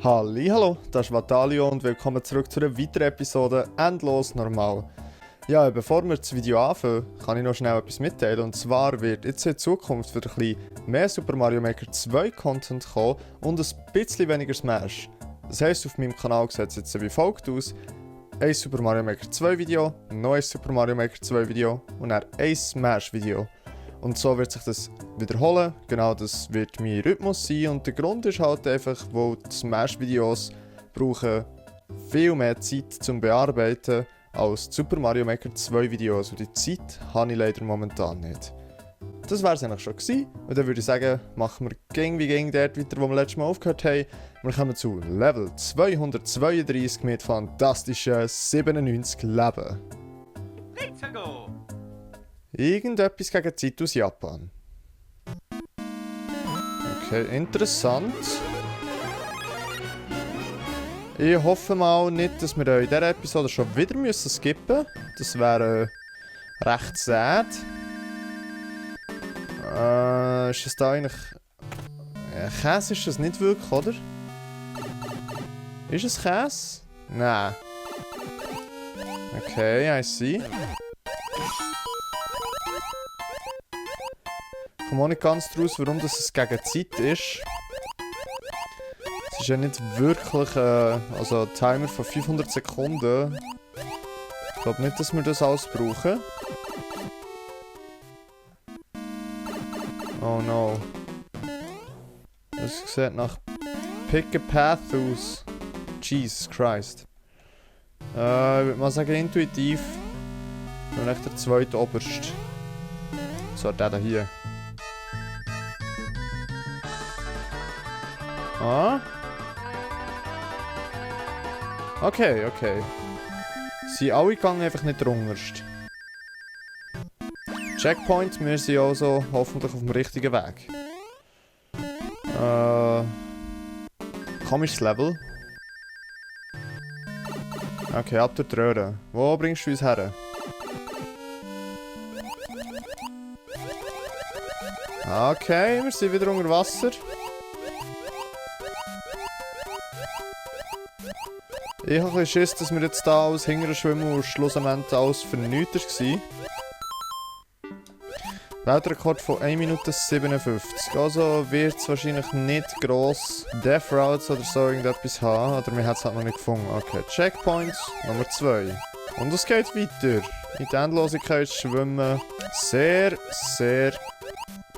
Hallo, das ist Vatalio und willkommen zurück zu einer weiteren Episode Endlos Normal. Ja, bevor wir das Video anfangen, kann ich noch schnell etwas mitteilen. Und zwar wird jetzt in Zukunft wieder ein bisschen mehr Super Mario Maker 2 Content kommen und ein bisschen weniger Smash. Das heisst, auf meinem Kanal sieht es jetzt wie folgt aus. Ein Super Mario Maker 2 Video, ein neues Super Mario Maker 2 Video und dann ein Smash Video. Und so wird sich das wiederholen, genau das wird mein Rhythmus sein und der Grund ist halt einfach, weil die Smash-Videos brauchen viel mehr Zeit zum Bearbeiten als die Super Mario Maker 2 Videos und die Zeit habe ich leider momentan nicht. Das wäre es eigentlich schon gewesen und dann würde ich sagen, machen wir ging dort weiter, wo wir letztes Mal aufgehört haben. Wir kommen zu Level 232 mit fantastischen 97 Leben. Let's go! Irgendetwas gegen Zeit aus Japan. Okay, interessant. Ich hoffe mal nicht, dass wir in dieser Episode schon wieder skippen müssen. Das wäre recht sad. Ist es da eigentlich... Käse ist das nicht wirklich, oder? Ist es Käse? Nein. Okay, I see. Ich komme auch nicht ganz draus, warum das es gegen Zeit ist. Es ist ja nicht wirklich also ein Timer von 500 Sekunden. Ich glaube nicht, dass wir das alles brauchen. Oh no. Das sieht nach Pick a Path aus. Jesus Christ. Ich würde mal sagen intuitiv. Und echt der zweite oberst. So, der da hier. Ah. Okay. Sie alle gehen einfach nicht runterst. Checkpoint, wir sind also hoffentlich auf dem richtigen Weg. Komisches Level. Okay, ab der Röhre. Wo bringst du uns her? Okay, wir sind wieder unter Wasser. Ich habe ein bisschen Schiss, dass wir jetzt hier alles hinterher schwimmen und schlussendlich alles für nichts war. Weltrekord von 1 Minute 57. Also wird es wahrscheinlich nicht gross Death Routes oder so irgendetwas haben. Oder wir haben es halt noch nicht gefunden. Okay, Checkpoint Nummer 2. Und es geht weiter. In die Endlosigkeit schwimmen. Sehr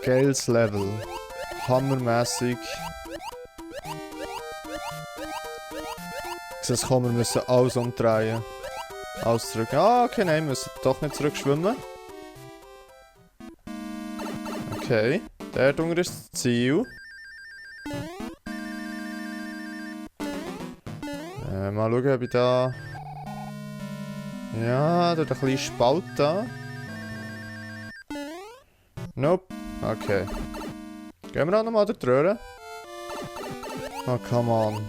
geiles Level. Hammermäßig. Jetzt kommen wir müssen alles umdrehen. Alles zurück. Ah, okay, nein, wir müssen doch nicht zurückschwimmen. Okay, dort unten ist das Ziel. Mal schauen, ob ich da... Ja, dort ein kleiner Spalt da. Nope. Okay. Gehen wir auch nochmal durch die Röhre. Oh, come on.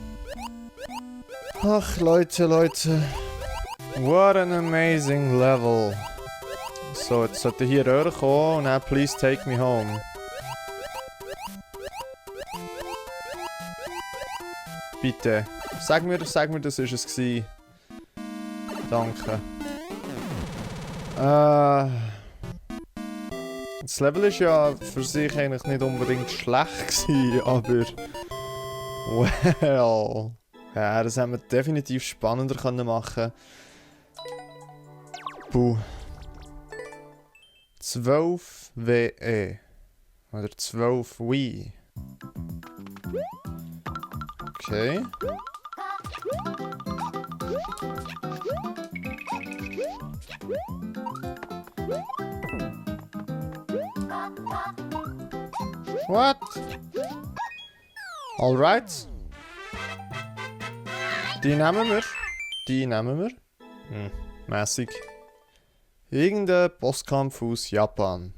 Ach, Leute. What an amazing level. So, jetzt sollte hier Röhre kommen und dann please take me home. Bitte. Sag mir, das war es gewesen. Danke. Das Level ist ja für sich eigentlich nicht unbedingt schlecht gewesen, aber... Well... Ja, das haben wir definitiv spannender können machen. Puh. 12 WE. Oder 12 Wii. Okay. What? Alright. Die nehmen wir. Mäßig. Irgendein Bosskampf aus Japan.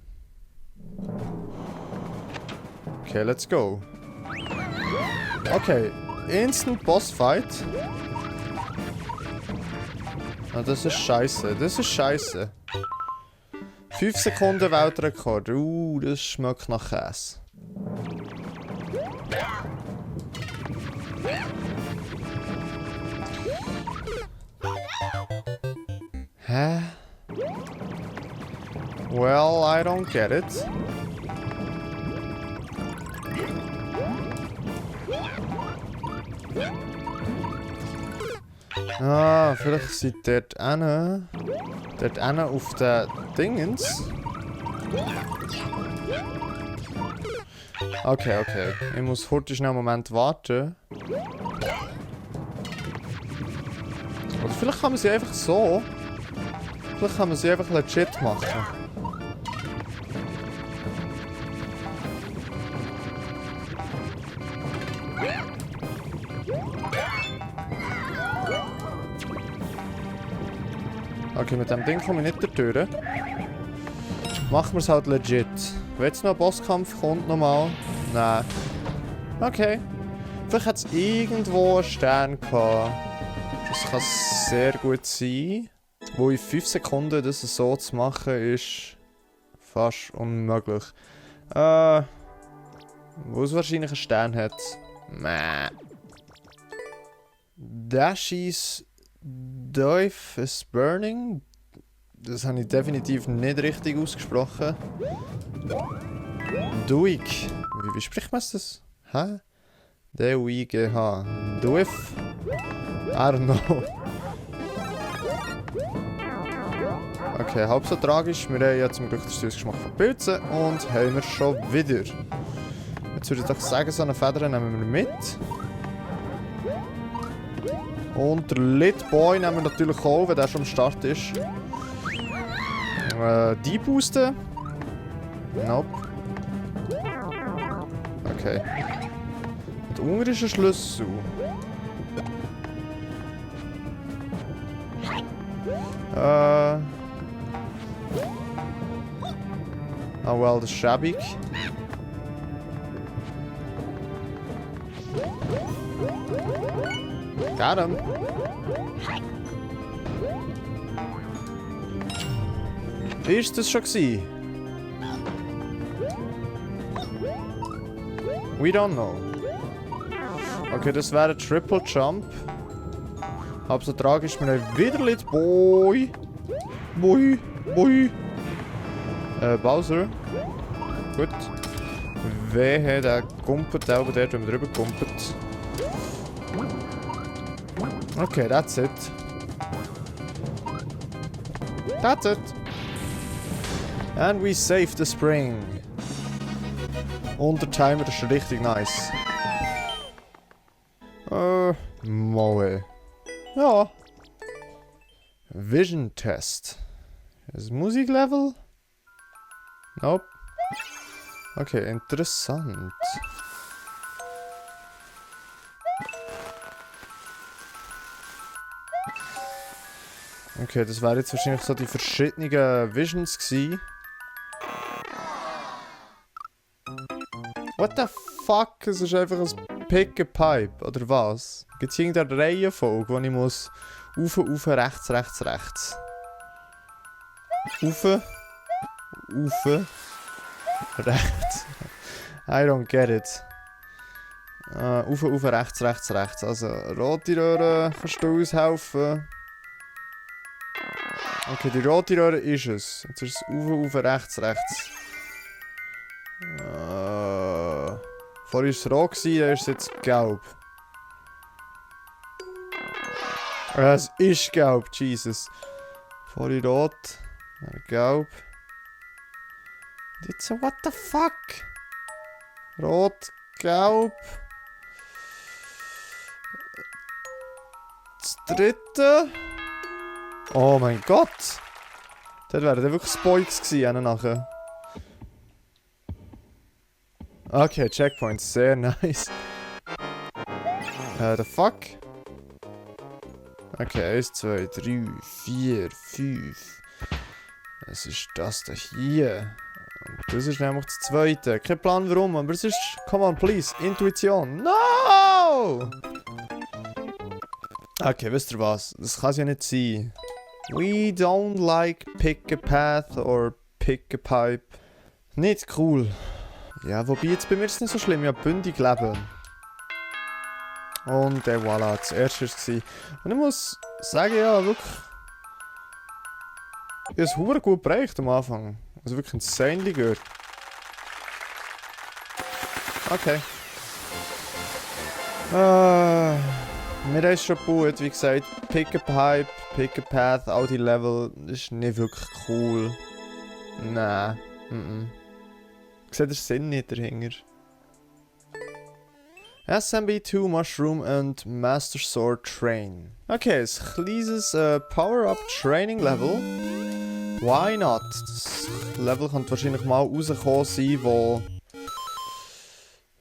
Okay, let's go. Okay, Instant Bossfight. Ah, das ist scheiße. 5 Sekunden Weltrekord. Das schmeckt nach Käse. Hä? Well, I don't get it. Ah, vielleicht sind dort hinten. Dort hinten auf den Dingens. Okay, okay. Ich muss heute schnell einen Moment warten. Oder vielleicht kann man sie einfach so. Vielleicht kann man sie einfach legit machen. Okay, mit dem Ding komme ich nicht durch die Tür. Machen wir es halt legit. Wenn jetzt noch ein Bosskampf kommt nochmal. Nein. Okay. Vielleicht hat es irgendwo einen Stern gehabt. Das kann sehr gut sein. Wo in 5 Sekunden das so zu machen ist fast unmöglich. Wo es wahrscheinlich einen Stern hat. Mäh. Dashi's Dive is burning. Das habe ich definitiv nicht richtig ausgesprochen. Duig. Wie spricht man das? Hä? D-U-I-G-H. Duif? I don't know. Okay, halb so tragisch. Wir haben ja zum Glück den Süßgeschmack von Pilzen und haben wir schon wieder. Jetzt würde ich doch sagen, so eine Feder nehmen wir mit. Und der Lit Boy nehmen wir natürlich auch, wenn der schon am Start ist. Die boosten. Nope. Okay. Der ungarische Schlüssel. Oh well, das ist schäbig. Got him. Ist das schon gewesen? We don't know. Okay, das wäre ein Triple Jump. Halb so tragisch, wir haben wieder Lit Boy. Boy. Bowser. Gut. Wehe, der kumpelt auch dort, wenn man drüber kumpelt. Okay, that's it. That's it. And we save the spring. Und der Timer ist schon richtig nice. Moe. Ja. Vision Test. Ist Musiklevel? Nope. Okay, interessant. Okay, das wären jetzt wahrscheinlich so die verschiedenen Visions gewesen. What the fuck? Es ist einfach ein Pick-a-Pipe, oder was? Gibt es irgendeine Reihenfolge, wo ich muss... Ufe, rechts, rechts. Ufe, rechts. I don't get it. Ufe, rechts. Also, rote Röhre kannst du aushelfen. Okay, die rote Röhre ist es. Jetzt ist es Ufe, rechts. Vorher war es rot, dann ist es jetzt gelb. Es ist gelb, Jesus. Vorher rot, dann gelb. Jetzt so, what the fuck? Rot, gelb. Das dritte. Oh mein Gott! Das wären dann wirklich Spoils gewesen nachher. Okay, Checkpoints, sehr nice. The fuck? Okay, 1, 2, 3, 4, 5. Was ist das da hier? Und das ist nämlich das zweite. Kein Plan warum, aber es ist... Come on, please. Intuition. No! Okay, wisst ihr was? Das kann es ja nicht sein. We don't like pick a path or pick a pipe. Nicht cool. Ja, wobei jetzt bei mir ist es nicht so schlimm. Ich habe bündig leben. Und voilà, das erste war es. Und ich muss sagen, ja, wirklich. habe es verdammt gut bereicht am Anfang. Also wirklich insanely gut. Okay. Wir haben es schon gebaut, wie gesagt. Pick a Pipe, Pick a Path, all die Level. Das ist nicht wirklich cool. Nein. Ich sehe den Sinn nicht dahinter. SMB2 Mushroom and Master Sword Train. Okay, ein kleines Power-Up Training Level. Why not? Das Level könnte wahrscheinlich mal rausgekommen sein, wo...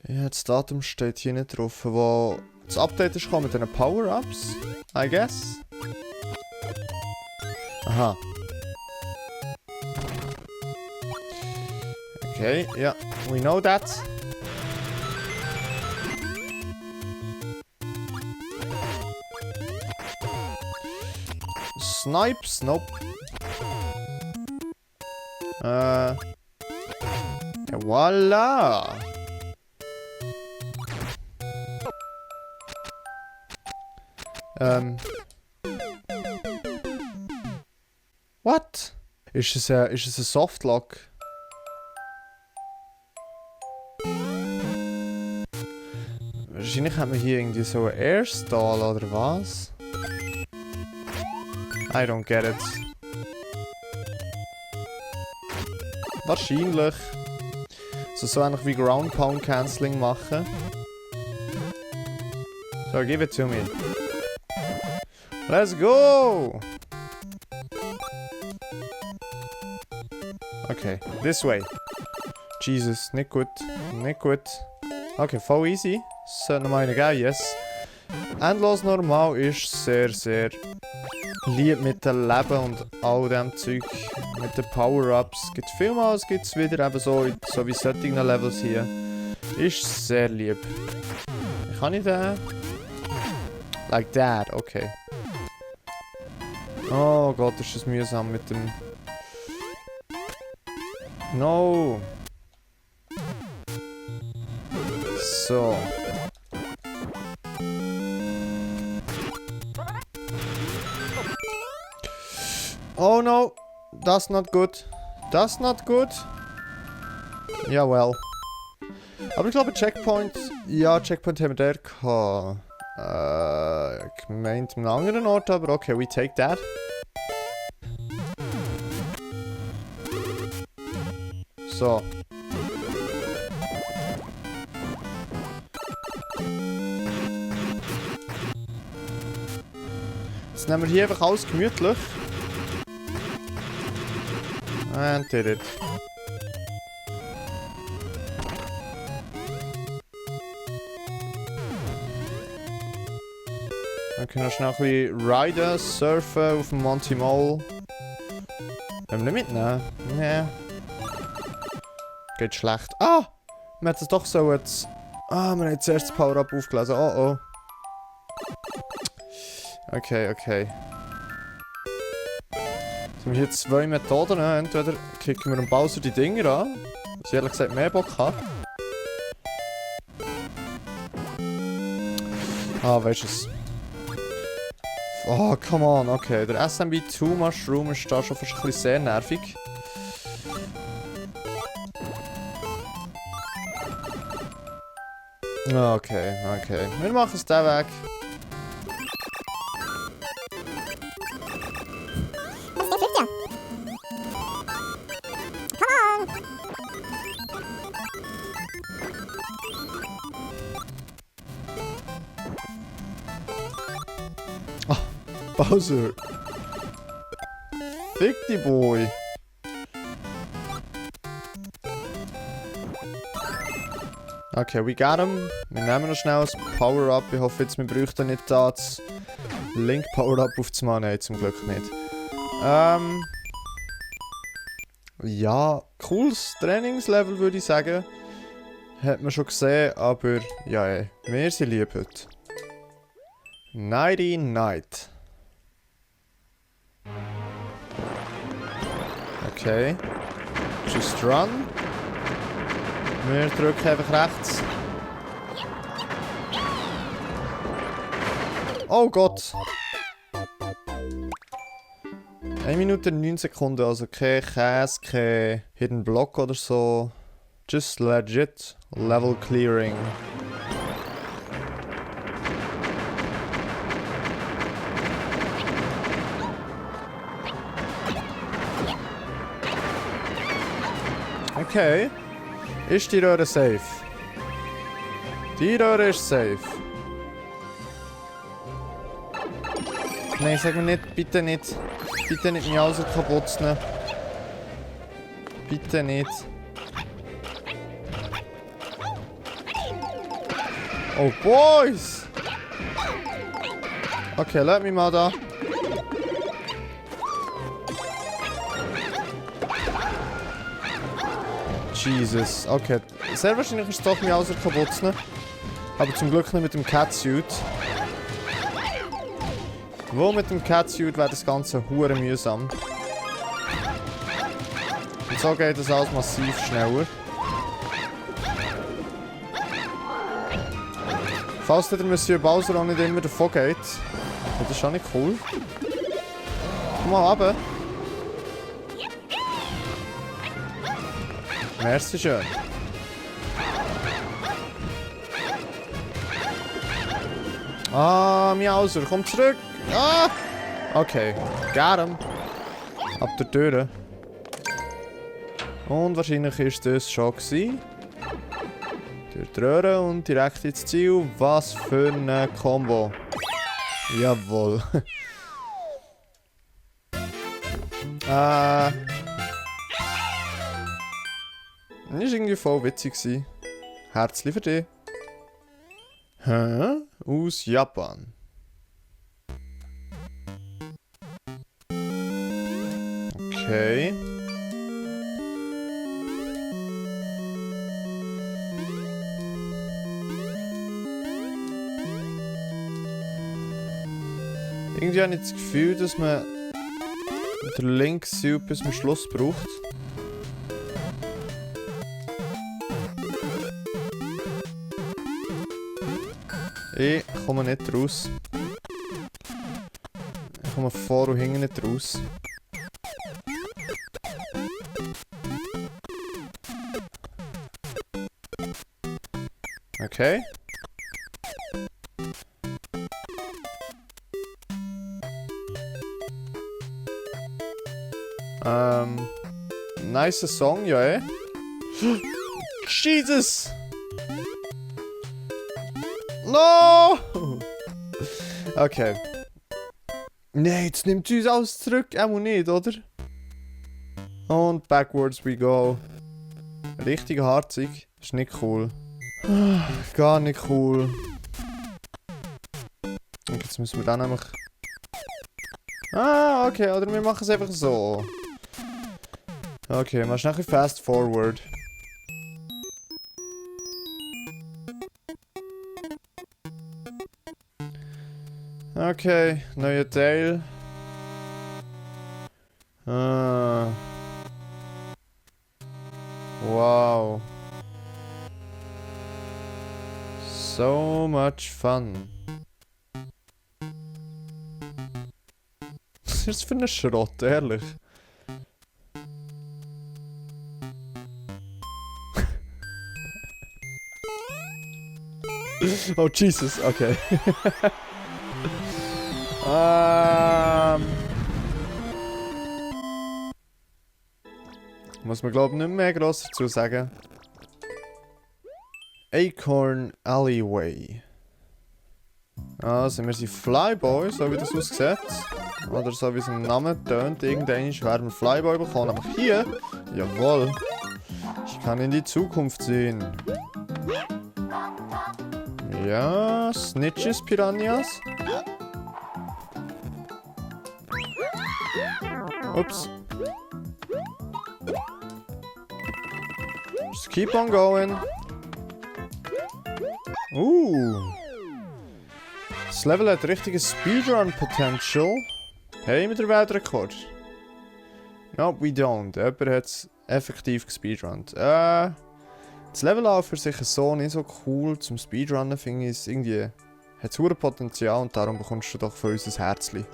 Ja, das Datum steht hier nicht drauf, wo das Update ist gekommen mit den Power-Ups, I guess. Aha. Okay, ja, we know that. Snipes? Nope. Ja, voila! What? Ist es ein Softlock? Wahrscheinlich haben wir hier irgendwie so einen Airstall oder was? I don't get it. Wahrscheinlich. So ähnlich wie Ground Pound Cancelling machen. So, give it to me. Let's go! Okay, this way. Jesus, nicht gut. Nicht gut. Okay, voll easy. Sollte noch eine geben, yes. Endlos normal ist sehr, sehr lieb mit dem Leben und all dem Zeug. Mit den Power-Ups. Es gibt vielmals gibt's wieder eben so wie solchen Levels hier. Ist sehr lieb. Kann ich den? Like that, okay. Oh Gott, ist das mühsam mit dem... No! So. Oh no! That's not good. That's not good. Ja, well. Aber ich glaube, Checkpoint... Ja, Checkpoint haben wir da gehabt. Ich meinte an einem anderen Ort, aber okay, we take that. So. Jetzt nehmen wir hier einfach alles gemütlich. And did it. Dann können wir schnell ein bisschen riden, surfen auf dem Monty Mole. Wollen wir nicht mitnehmen? Nee. Geht schlecht. Ah! Wir hätten es doch so jetzt... Ah, wir haben zuerst das Power-Up aufgelesen. Oh oh. Okay, okay. Jetzt haben wir hier zwei Methoden. Entweder kicken wir dem Bowser die Dinger an. Was ich ehrlich gesagt mehr Bock habe. Ah, weißt du es? Oh, come on, okay. Der SMB2 Mushroom ist da schon fast ein bisschen sehr nervig. Okay, okay. Wir machen es da weg. Bowser. Fick die Boy. Okay, we got him. Wir nehmen noch schnell das Power-Up. Ich hoffe jetzt, wir bräuchten nicht das Link-Power-Up aufzumachen. Nein, zum Glück nicht. Ja, cooles Trainingslevel würde ich sagen. Hat man schon gesehen, aber ja, ey, wir sind lieb heute. Nighty Night. Okay. Just run. Wir drücken einfach rechts. Oh Gott. 1 Minute 9 Sekunden, also kein Käse, kein Hidden Block oder so. Just legit Level Clearing. Okay. Ist die Röhre safe? Die Röhre ist safe. Nein, sag mir nicht, bitte nicht. Bitte nicht mich alles kaputt zu nehmen. Bitte nicht. Oh, Boys! Okay, lass mich mal da. Jesus, okay. Sehr wahrscheinlich ist es doch mich alles kaputt zu nehmen. Aber zum Glück nicht mit dem Catsuit. Wo mit dem Catsuit wäre das Ganze hure mühsam. Und so geht das alles massiv schneller. Falls der Monsieur Bowser auch nicht immer davon geht. Das ist schon nicht cool. Komm mal runter. Merci schön. Ah, Miauser, komm zurück. Ah! Okay, got him. Ab der Tür. Und wahrscheinlich ist das schon gewesen. Durch die Röhre und direkt ins Ziel. Was für eine Combo. Jawohl. Das war irgendwie voll witzig gewesen. Herzlich für dich. Hä? Aus Japan. Okay. Irgendwie habe ich das Gefühl, dass man den Link-Suit bis zum Schluss braucht. Ich komme nicht raus. Ich komme vor und hinten nicht raus. Okay. Nice Song, ja eh. Jesus! No! Okay. Nein, jetzt nimmt sie uns alles zurück. Auch nicht, oder? Und backwards we go. Richtig harzig. Ist nicht cool. Gar nicht cool. Und jetzt müssen wir dann nämlich... Ah, okay, oder wir machen es einfach so. Okay, machst nachher fast forward. Okay, neuer Teil. Wow. So much fun. Was ist das für ein Schrott, ehrlich? Oh Jesus, okay. Muss man glaube ich nicht mehr gross dazu sagen. Acorn Alleyway. Also wir sind Flyboy, so wie das aussieht. Oder so wie es im Namen tönt. Irgendwann werden wir Flyboy bekommen. Aber hier, jawohl. Ich kann in die Zukunft sehen. Ja, Snitches, Piranhas. Ups. Just keep on going. Das Level hat richtiges Speedrun-Potential. Haben wir den Weltrekord? No, we don't. Jemand hat es effektiv gespeedrunnt. Das Level auch für sich so nicht so cool zum Speedrunnen, finde ich. Es irgendwie hat es hohes Potenzial und darum bekommst du doch von uns ein Herzchen.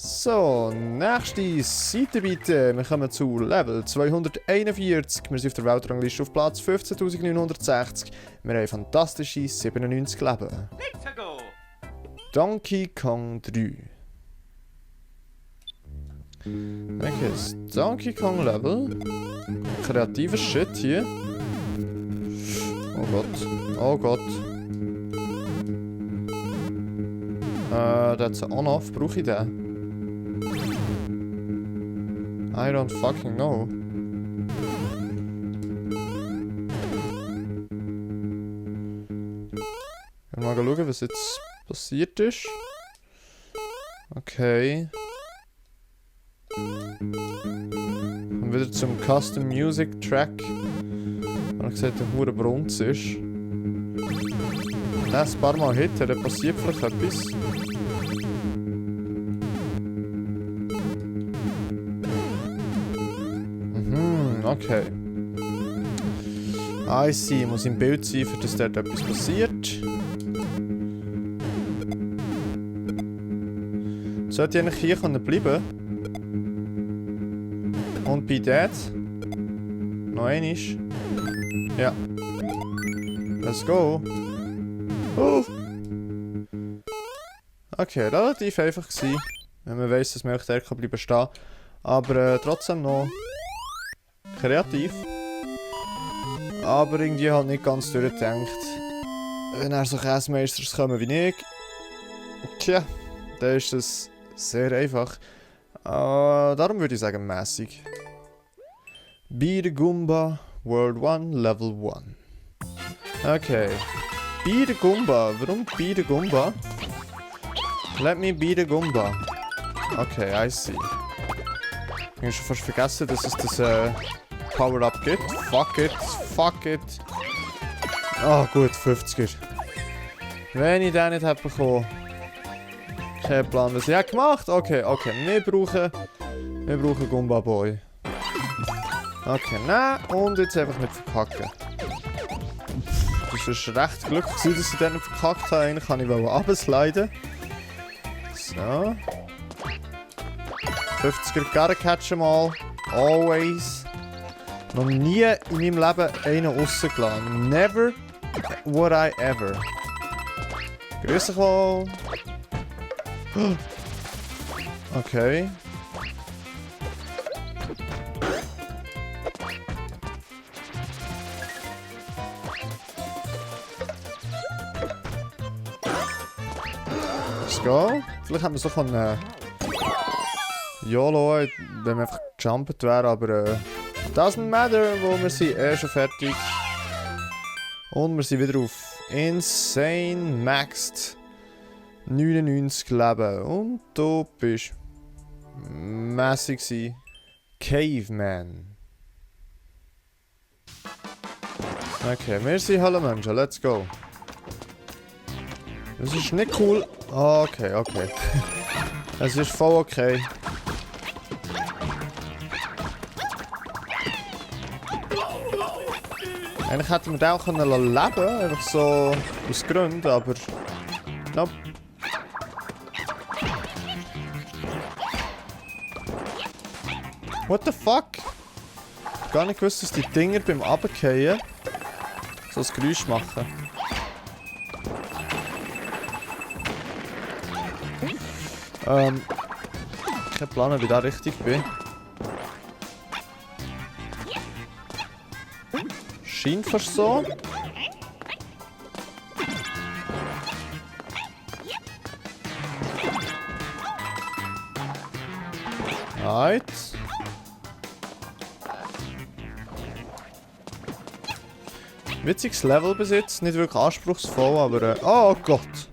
So, nächste Seite bitte. Wir kommen zu Level 241. Wir sind auf der Weltrangliste auf Platz 15.960. Wir haben fantastische 97 Leben. Let's go. Donkey Kong 3. Okay, das Donkey Kong Level. Kreativer Shit hier. Oh Gott. Oh Gott. That's an On-Off. Brauche ich den? I don't fucking know. Mal schauen, was jetzt passiert ist. Okay. Und wieder zum Custom Music Track. Wenn ich gesagt der hure Brunz ist. Wenn ein paar Mal hit, dann passiert vielleicht etwas. Okay. I see, muss im Bild sein, für dass dort etwas passiert. Sollte ich eigentlich hier bleiben? Und bei Dad? Noch einmal. Ja. Let's go. Okay, relativ einfach gewesen. Wenn man weiss, dass man auch dort bleiben stehen. Aber trotzdem noch kreativ. Aber irgendwie halt nicht ganz durchgedacht. Wenn er so Käsemeisters kommen wie ich. Tja, dann ist das sehr einfach. Darum würde ich sagen mäßig. Be the Goomba, World 1, Level 1. Okay. Be the Goomba. Warum Be the Goomba? Let me be the Goomba. Okay, I see. Ich habe schon fast vergessen, dass es das Power-Up gibt. Fuck it, fuck it. Ah, gut, 50er. Wenn ich den nicht hätte bekommen. Kein Plan, was ich gemacht habe. Okay, okay, wir brauchen Goomba Boy. Okay, nein, und jetzt einfach nicht verkacken. Das ist recht Glück, dass ich den nicht verkackt habe. Eigentlich kann ich runtersliden. So. 50er gotta catch mal. Always. Noch nie in meinem Leben einen rausgelassen. Never would I ever. Grüß dich wohl. Okay. Let's go. Vielleicht haben wir so von YOLO, wenn wir einfach gejumpt wären, aber doesn't matter, wo wir sind schon fertig. Und wir sind wieder auf Insane Maxed 99 Leben. Und du bist mässig gewesen. Caveman. Okay, wir sind Hallo Menschen, let's go. Das ist nicht cool. Okay, okay. Es ist voll okay. Eigentlich hätten wir den auch leben können, einfach so aus Gründen, aber... Nope. What the fuck? Ich hab gar nicht gewusst, dass die Dinger beim Runterfallen so ein Geräusch machen. Kein Plan, wie ich da richtig bin. Scheint fast so. Right. Witziges Level bis jetzt, nicht wirklich anspruchsvoll, aber oh Gott!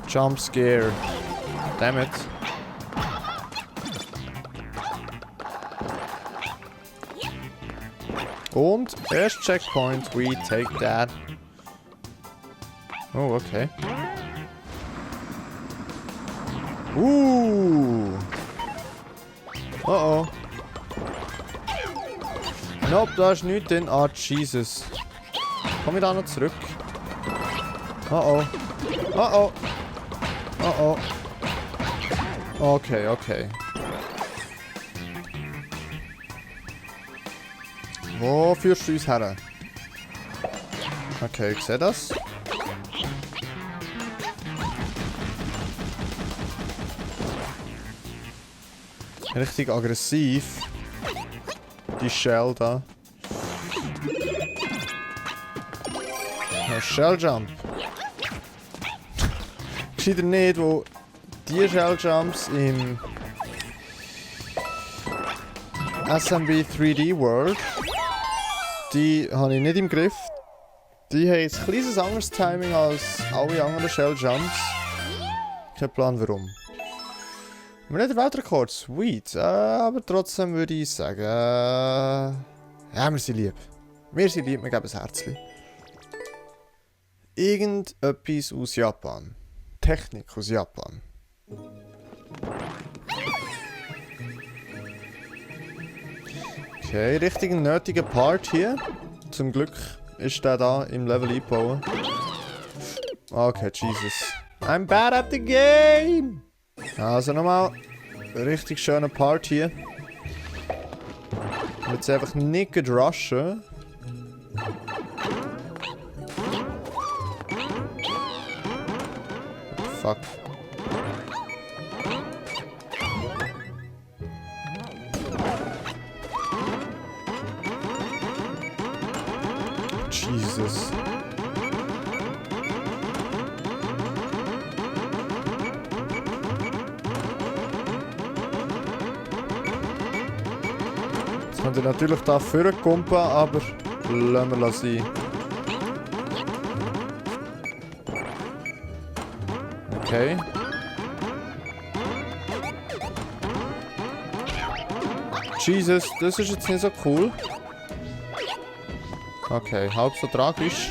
Jump Scare. Damn it. Und erst Checkpoint, we take that. Oh, okay. Oh oh. Nope, da ist nichts drin. Ah, Jesus. Komm ich da noch zurück? Oh oh. Oh oh. Oh oh. Okay, okay. Wo führst du uns her? Okay, ich sehe das. Richtig aggressiv. Die Shell da. Ja, Shell Jump. Gescheiter nicht, wo die Shell Jumps im SMB 3D World, die habe ich nicht im Griff. Die haben ein kleines anderes Timing als alle anderen Shell Jumps. Kein Plan warum. Wir haben den Weltrekord, sweet. Aber trotzdem würde ich sagen, ja, wir sind lieb. Wir sind lieb, wir geben ein Herzchen. Irgendetwas aus Japan. Technik aus Japan. Okay, richtig ein nötiger Part hier. Zum Glück ist der da im Level eingebaut. Okay, Jesus. I'm bad at the game! Also nochmal, richtig schöner Part hier. Jetzt einfach nicht rushen. Fuck. Jesus. Jetzt könnt ihr natürlich da vorkommen, aber lassen wir sein. Okay. Jesus, das ist jetzt nicht so cool. Okay, halb so tragisch.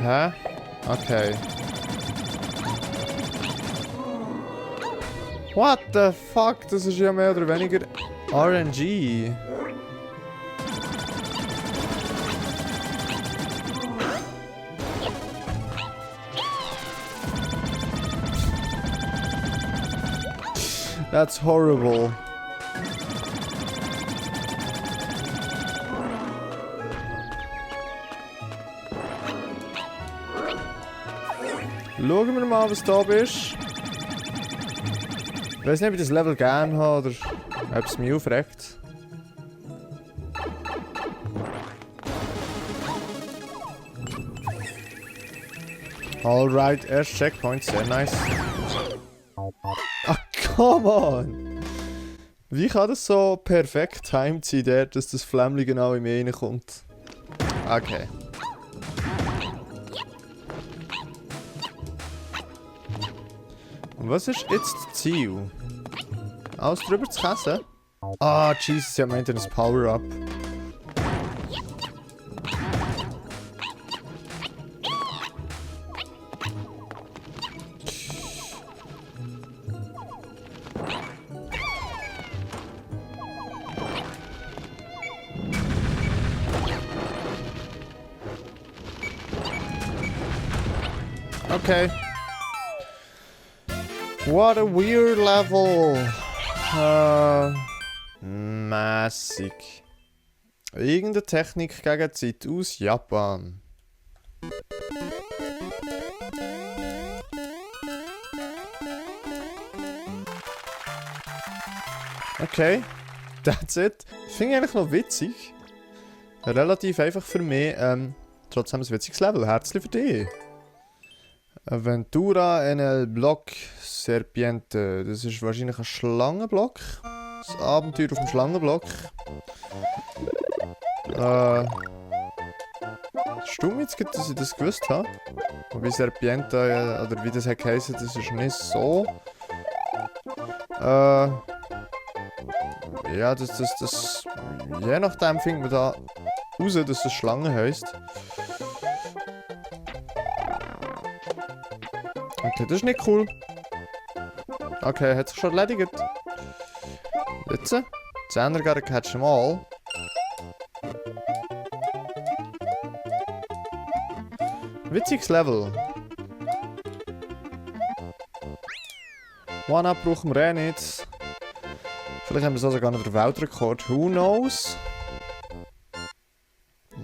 Hä? Okay. What the fuck? Das ist ja mehr oder weniger RNG. That's horrible. Schauen wir mal, was da ist. Ich weiß nicht, ob ich das Level gerne habe oder ob es mich aufregt. Alright, erst Checkpoint, sehr nice. Ach, come on! Wie kann das so perfekt timed sein, dass das Flämmchen genau in mich reinkommt? Okay. Und was ist jetzt das Ziel? Alles drüber zu käsen? Ah, Jesus, ich meinte ein Power-Up. Okay. What a weird level. Mäßig. Irgendeine Technik gegen die Zeit aus Japan. Okay, that's it. Finde ich eigentlich noch witzig. Relativ einfach für mich. Trotzdem ein witziges Level. Herzlich für dich. Aventura en el Block Serpiente. Das ist wahrscheinlich ein Schlangenblock. Das Abenteuer auf dem Schlangenblock. Stimmt jetzt, dass ich das gewusst habe. Wobei Serpiente, oder wie das heisst, das ist nicht so. Ja, das. Je nachdem findet man da raus, dass das Schlange heisst. Okay, das ist nicht cool. Okay, hat sich schon erledigt. Jetzt. Xander gotta catch them all. Witziges Level. One-Up brauchen wir eh nicht. Vielleicht haben wir so sogar noch den Weltrekord. Who knows?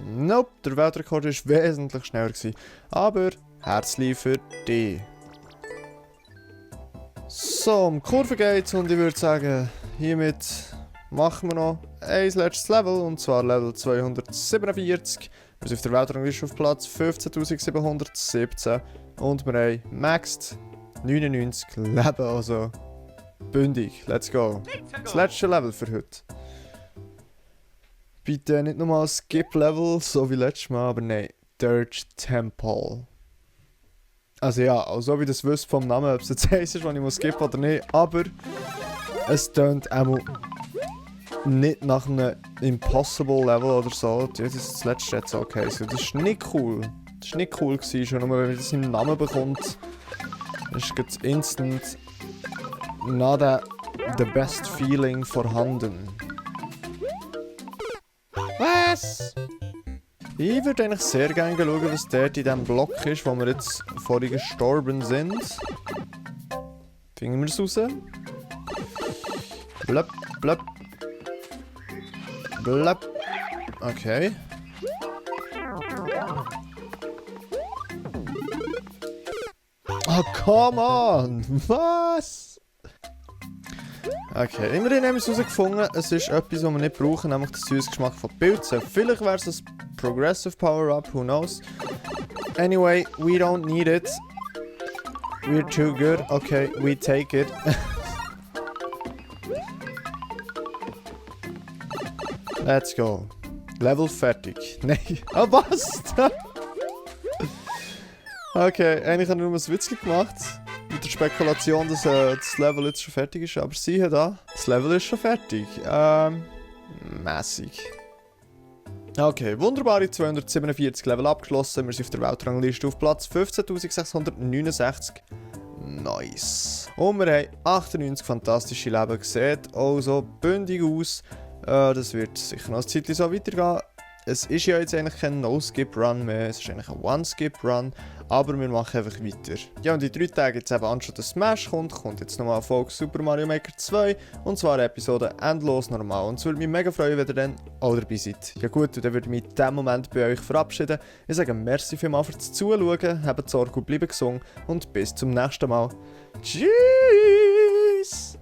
Nope, der Weltrekord war wesentlich schneller gewesen. Aber herzlich für dich. So, um die Kurve geht's und ich würde sagen, hiermit machen wir noch ein letztes Level, und zwar Level 247. Wir sind auf der Weltrangliste auf Platz 15.717 und wir haben maxed 99 Leben, also bündig. Let's go. Das letzte Level für heute. Bitte nicht nochmal Skip-Level, so wie letztes Mal, aber nein, Dirge Temple. Also ja, also wie ihr das wisst vom Namen, ob es jetzt heisst, ist, wenn ich muss skippen oder nicht, aber es tönt auch nicht nach einem Impossible Level oder so. Das ist das letzte jetzt okay. So, das ist nicht cool. Das war nicht cool gewesen, schon nur wenn man das im Namen bekommt. Das ist instant not the best feeling vorhanden. Was? Ich würde eigentlich sehr gerne schauen, was dort in diesem Block ist, wo wir jetzt vorhin gestorben sind. Finden wir es raus? Blöpp, blöpp. Blöpp. Okay. Oh, come on! Was? Okay, immerhin haben wir es herausgefunden. Es ist etwas, was wir nicht brauchen, nämlich den süßen Geschmack von Pilzen. Vielleicht wäre es ein Progressive Power-Up, who knows. Anyway, we don't need it. We're too good. Okay, we take it. Let's go. Level fertig. Nein. Oh, was? Okay, eigentlich habe ich nur ein Witzchen gemacht. Mit der Spekulation, dass das Level jetzt schon fertig ist. Aber siehe da, das Level ist schon fertig. Mäßig. Okay, wunderbare 247 Level abgeschlossen. Wir sind auf der Weltrangliste auf Platz 15.669. Nice. Und wir haben 98 fantastische Leben gesehen. Also bündig aus. Das wird sicher noch ein Zeitchen so weitergehen. Es ist ja jetzt eigentlich kein No-Skip-Run mehr, es ist eigentlich ein One-Skip-Run, aber wir machen einfach weiter. Ja, und in 3 Tagen jetzt eben anstatt der Smash kommt jetzt nochmal eine Folge Super Mario Maker 2, und zwar eine Episode endlos normal. Und es würde mich mega freuen, wenn ihr dann auch dabei seid. Ja gut, und dann würde ich mich in diesem Moment bei euch verabschieden. Ich sage merci vielmals fürs Zuschauen, habt Sorge und bleibt gesund und bis zum nächsten Mal. Tschüss!